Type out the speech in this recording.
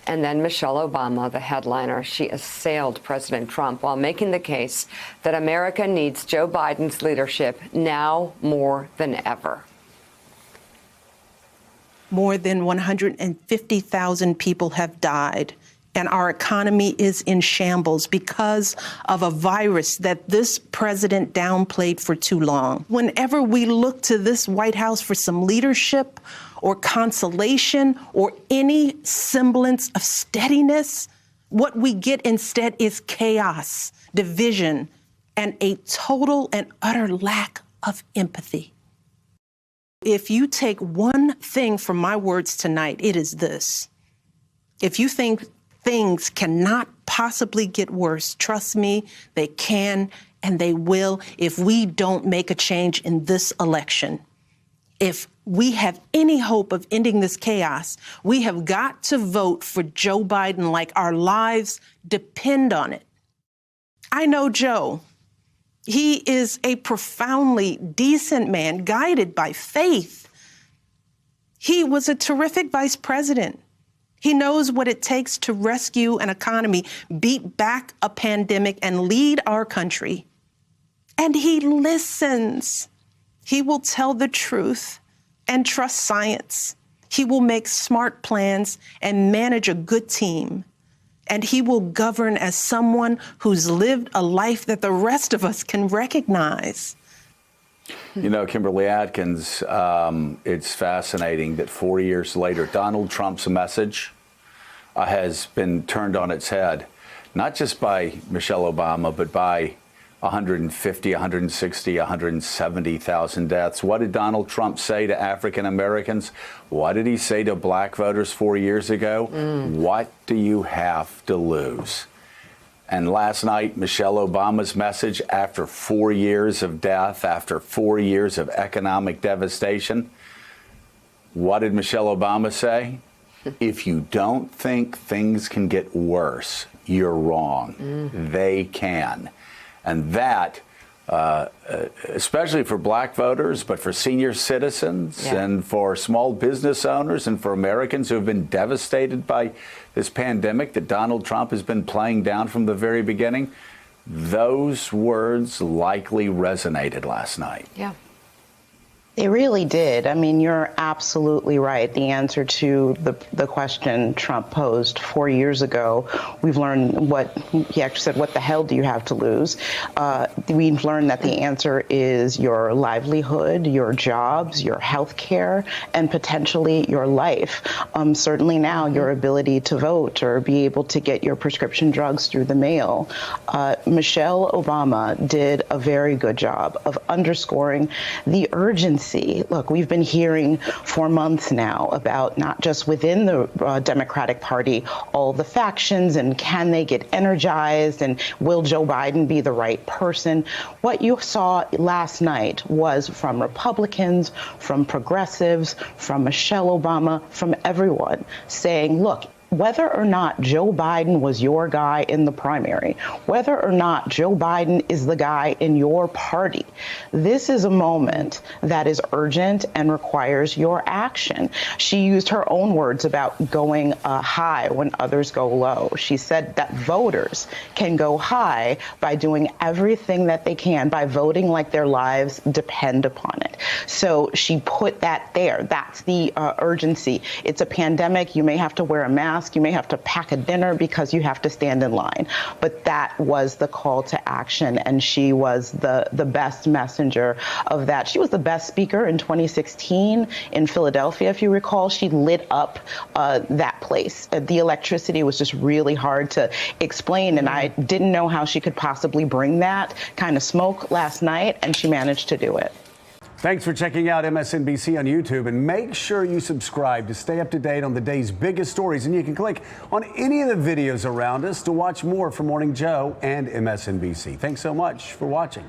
And then Michelle Obama, the headliner, she assailed President Trump while making the case that America needs Joe Biden's leadership now more than ever. More than 150,000 people have died, and our economy is in shambles because of a virus that this president downplayed for too long. Whenever we look to this White House for some leadership or consolation or any semblance of steadiness, what we get instead is chaos, division, and a total and utter lack of empathy. If you take one thing from my words tonight, it is this. If you think things cannot possibly get worse, trust me, they can and they will if we don't make a change in this election. If we have any hope of ending this chaos, we have got to vote for Joe Biden like our lives depend on it. I know Joe. He is a profoundly decent man, guided by faith. He was a terrific vice president. He knows what it takes to rescue an economy, beat back a pandemic, and lead our country. And he listens. He will tell the truth and trust science. He will make smart plans and manage a good team. And he will govern as someone who's lived a life that the rest of us can recognize. You know, Kimberly Atkins, it's fascinating that 4 years later, Donald Trump's message has been turned on its head, not just by Michelle Obama, but by 150, 160, 170,000 deaths. What did Donald Trump say to African Americans? What did he say to black voters 4 years ago? What do you have to lose? And last night, Michelle Obama's message after 4 years of death, after 4 years of economic devastation, what did Michelle Obama say? If you don't think things can get worse, you're wrong. They can. And that, especially for black voters, but for senior citizens and for small business owners and for Americans who have been devastated by this pandemic that Donald Trump has been playing down from the very beginning, those words likely resonated last night. Yeah. They really did. I mean, you're absolutely right. The answer to the question Trump posed 4 years ago, we've learned what he actually said, what the hell do you have to lose? We've learned that the answer is your livelihood, your jobs, your health care, and potentially your life. Certainly now your ability to vote or be able to get your prescription drugs through the mail. Michelle Obama did a very good job of underscoring the urgency. Look, we've been hearing for months now about not just within the Democratic Party, all the factions and can they get energized and will Joe Biden be the right person? What you saw last night was from Republicans, from progressives, from Michelle Obama, from everyone saying, look, whether or not Joe Biden was your guy in the primary, whether or not Joe Biden is the guy in your party, this is a moment that is urgent and requires your action. She used her own words about going high when others go low. She said that voters can go high by doing everything that they can, by voting like their lives depend upon it. So she put that there. That's the urgency. It's a pandemic. You may have to wear a mask. You may have to pack a dinner because you have to stand in line. But that was the call to action, and she was the best messenger of that. She was the best speaker in 2016 in Philadelphia, if you recall. She lit up that place. The electricity was just really hard to explain, and I didn't know how she could possibly bring that kind of smoke last night, and she managed to do it. Thanks for checking out MSNBC on YouTube, and make sure you subscribe to stay up to date on the day's biggest stories. And you can click on any of the videos around us to watch more from Morning Joe and MSNBC. Thanks so much for watching.